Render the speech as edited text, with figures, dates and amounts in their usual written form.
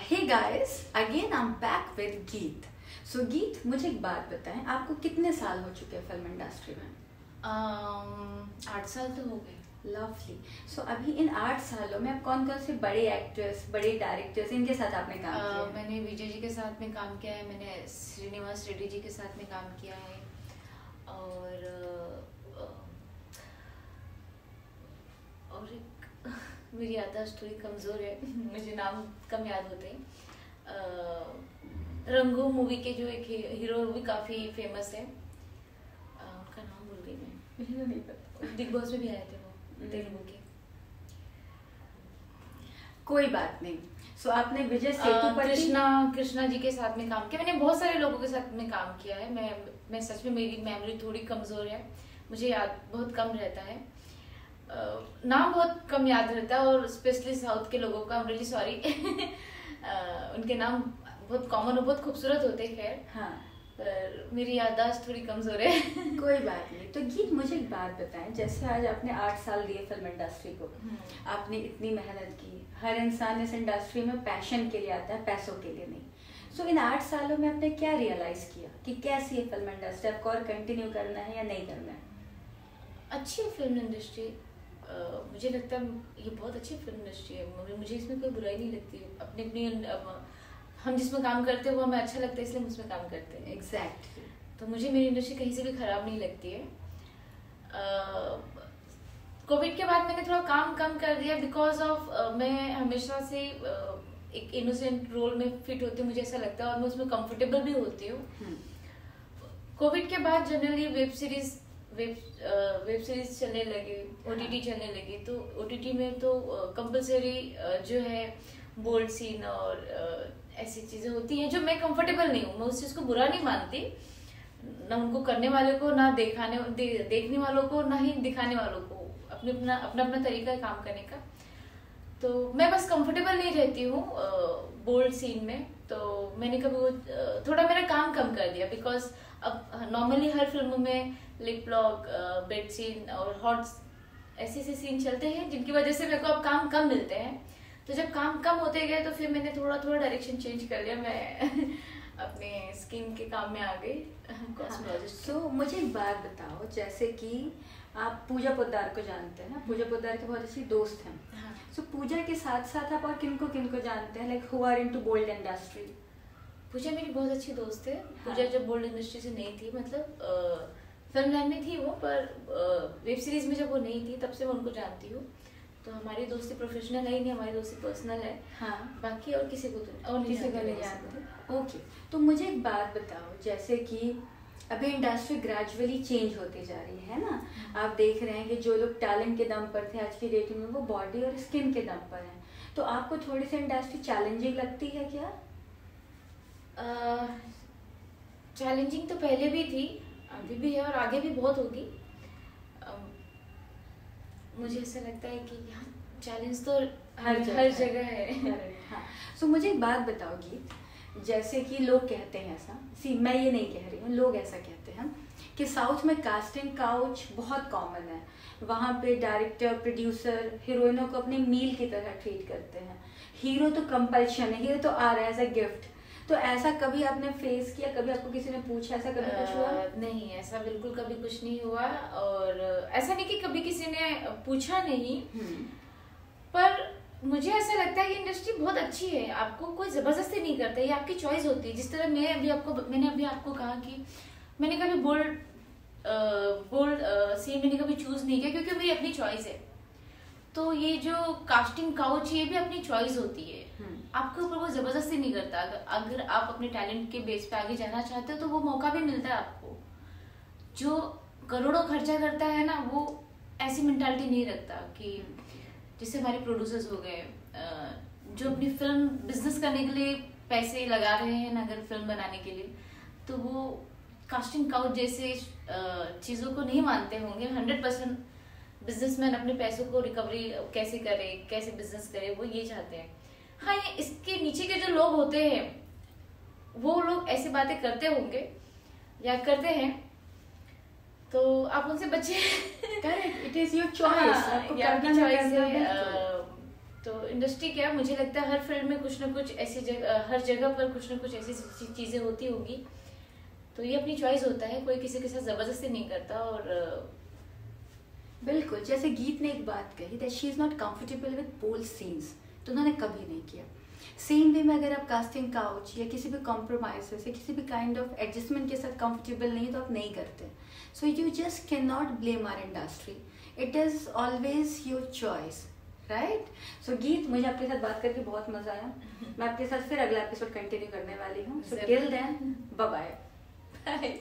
Hey guys, again I am back with Geet. So Geet, मुझे एक बात बताएं, आपको कितने साल हो चुके हैं फिल्म इंडस्ट्री में? 8 साल तो हो गए। लवली। सो अभी इन 8 सालों में आप कौन कौन से बड़े एक्टर्स, बड़े डायरेक्टर्स, इनके साथ आपने काम किया है? मैंने विजय जी के साथ में काम किया है, मैंने श्रीनिवास रेड्डी जी के साथ में काम किया है, और एक मेरी याददाश्त थोड़ी कमज़ोर है मुझे नाम कम याद होते हैं। रंगो मूवी के जो एक हीरो भी काफ़ी फेमस है, उनका नाम भूल गई मैं। मुझे नहीं पता। बिग बॉस में भी आए थे वो, तेलुगु के। कोई बात नहीं। सो आपने विजय सेतुपति, कृष्णा जी के साथ में काम किया। मैंने बहुत सारे लोगों के साथ में काम किया है। मैं सच में, मेरी मेमोरी थोड़ी कमज़ोर है, मुझे याद बहुत कम रहता है, नाम बहुत कम याद रहता है, और स्पेशली साउथ के लोगों का, आई एम रियली सॉरी उनके नाम बहुत कॉमन और बहुत खूबसूरत होते हैं। खैर हाँ, पर मेरी याददाश्त थोड़ी कमज़ोर है कोई बात नहीं। तो गीत, मुझे एक बात बताएं, जैसे आज आपने 8 साल दिए फिल्म इंडस्ट्री को, आपने इतनी मेहनत की। हर इंसान इस इंडस्ट्री में पैशन के लिए आता है, पैसों के लिए नहीं। सो इन 8 सालों में आपने क्या रियलाइज किया कि कैसी है फिल्म इंडस्ट्री, आपको और कंटिन्यू करना है या नहीं करना है? अच्छी है फिल्म इंडस्ट्री, मुझे लगता है ये बहुत अच्छी फिल्म इंडस्ट्री है। मुझे इसमें कोई बुराई नहीं लगती। अपनी अपनी हम जिसमें काम करते हैं वो हमें अच्छा लगता है, इसलिए हम उसमें काम करते हैं। एग्जैक्टली। तो मुझे मेरी इंडस्ट्री कहीं से भी खराब नहीं लगती है। कोविड के बाद मैंने थोड़ा काम कम कर दिया, बिकॉज ऑफ मैं हमेशा से एक इनोसेंट रोल में फिट होती हूँ, मुझे ऐसा लगता है, और मैं उसमें कंफर्टेबल भी होती हूँ। कोविड के बाद जनरली वेब सीरीज चलने लगी, ओटीटी चलने लगी, तो ओटीटी में तो कंपलसरी जो है बोल्ड सीन और ऐसी चीजें होती हैं जो मैं कंफर्टेबल नहीं हूँ। मैं उस चीज को बुरा नहीं मानती, ना उनको करने वाले को, ना देखने वालों को, ना ही दिखाने वालों को। अपना तरीका है काम करने का। तो मैं बस कंफर्टेबल नहीं रहती हूँ बोल्ड सीन में, तो मैंने कभी वो थोड़ा मेरा काम कम कर दिया, बिकॉज अब नॉर्मली हर फिल्म में लिप लॉक, बेड सीन और हॉट ऐसे सीन चलते हैं, जिनकी वजह से मेरे को अब काम कम मिलते हैं। तो जब काम कम होते गए तो फिर मैंने थोड़ा डायरेक्शन चेंज कर लिया। मैं अपने स्किन के काम में आ गई, कॉस्मेटोलॉजिस्ट। तो मुझे एक बात बताओ, जैसे कि आप पूजा पोद्दार को जानते हैं ना, पूजा पोद्दार के बहुत अच्छी दोस्त हैं। हाँ। सो पूजा के साथ साथ आप और किनको किनको जानते हैं, like who are into bold industry? Pooja मेरी बहुत अच्छी दोस्त है। हाँ। पूजा जब बोल्ड इंडस्ट्री से नहीं थी, मतलब फिल्म लाइन में थी वो, पर वेब सीरीज में जब वो नहीं थी तब से मैं उनको जानती हूँ। तो हमारी दोस्ती प्रोफेशनल है ही नहीं, हमारी दोस्ती पर्सनल है। हाँ, बाकी और किसी को तो और किसी को नहीं जानते। ओके, तो मुझे एक बात बताओ, जैसे कि अभी इंडस्ट्री ग्रेजुअली चेंज होती जा रही है ना, आप देख रहे हैं कि जो लोग टैलेंट के दम पर थे आज की डेट में वो बॉडी और स्किन के दम पर हैं। तो आपको थोड़ी सी इंडस्ट्री चैलेंजिंग लगती है क्या? चैलेंजिंग तो पहले भी थी, अभी भी है, और आगे भी बहुत होगी। मुझे ऐसा लगता है कि चैलेंज तो हर जगह है। हाँ। सो मुझे एक बात बताओगी, जैसे कि लोग कहते हैं ऐसा, मैं ये नहीं कह रही हूँ, लोग ऐसा कहते हैं कि साउथ में कास्टिंग काउच बहुत कॉमन है। वहाँ पे डायरेक्टर, प्रोड्यूसर हीरोइनों को अपनी मील की तरह ट्रीट करते हैं। हीरो तो कंपल्शन है, हीरो तो आ रहा है एज अ गिफ्ट। तो ऐसा कभी आपने फेस किया, कभी आपको किसी ने पूछा, ऐसा कभी कुछ हुआ? नहीं, ऐसा बिल्कुल कभी कुछ नहीं हुआ, और ऐसा नहीं कि कभी किसी ने पूछा नहीं। पर मुझे ऐसा लगता है कि इंडस्ट्री बहुत अच्छी है, आपको कोई जबरदस्ती नहीं करता, ये आपकी चॉइस होती है। जिस तरह मैंने अभी आपको कहा कि मैंने कभी बोल्ड सीन मैंने कभी चूज नहीं किया, क्योंकि मेरी अपनी चॉइस है। तो ये जो कास्टिंग काउच, ये भी अपनी चॉइस होती है, आपके ऊपर वो जबरदस्ती नहीं करता। अगर आप अपने टैलेंट के बेस पे आगे जाना चाहते हो तो वो मौका भी मिलता है आपको। जो करोड़ों खर्चा करता है ना, वो ऐसी मेंटालिटी नहीं रखता कि जैसे हमारे प्रोड्यूसर्स हो गए, जो अपनी फिल्म बिजनेस करने के लिए पैसे लगा रहे हैं ना, अगर फिल्म बनाने के लिए, तो वो कास्टिंग काउच जैसे चीज़ों को नहीं मानते होंगे। 100% बिजनेसमैन अपने पैसों को रिकवरी कैसे करे, कैसे बिजनेस करे, वो ये चाहते हैं। हाँ, ये इसके नीचे के जो लोग होते हैं वो लोग ऐसी बातें करते होंगे या करते हैं, तो आप उनसे बचिए। Correct, it is your choice, आपको करना है। तो इंडस्ट्री क्या है, मुझे लगता है हर फील्ड में कुछ ना कुछ ऐसी जगह, हर जगह पर कुछ ना कुछ ऐसी चीजें होती होगी। तो ये अपनी चॉइस होता है, कोई किसी के साथ जबरदस्ती नहीं करता। और बिल्कुल, जैसे गीत ने एक बात कही that she is not comfortable with bold scenes, तो उन्होंने कभी नहीं किया। सेम वे में अगर आप कास्टिंग काउच या किसी भी कॉम्प्रोमाइज या किसी भी काइंड ऑफ एडजस्टमेंट के साथ कंफर्टेबल नहीं तो आप नहीं करते। So you just can not blame our industry, it is always your choice, right. So Geet, मुझे आपके साथ बात करके बहुत मजा आया। मैं आपके साथ फिर अगला एपिसोड कंटिन्यू करने वाली हूँ। So till then, bye bye.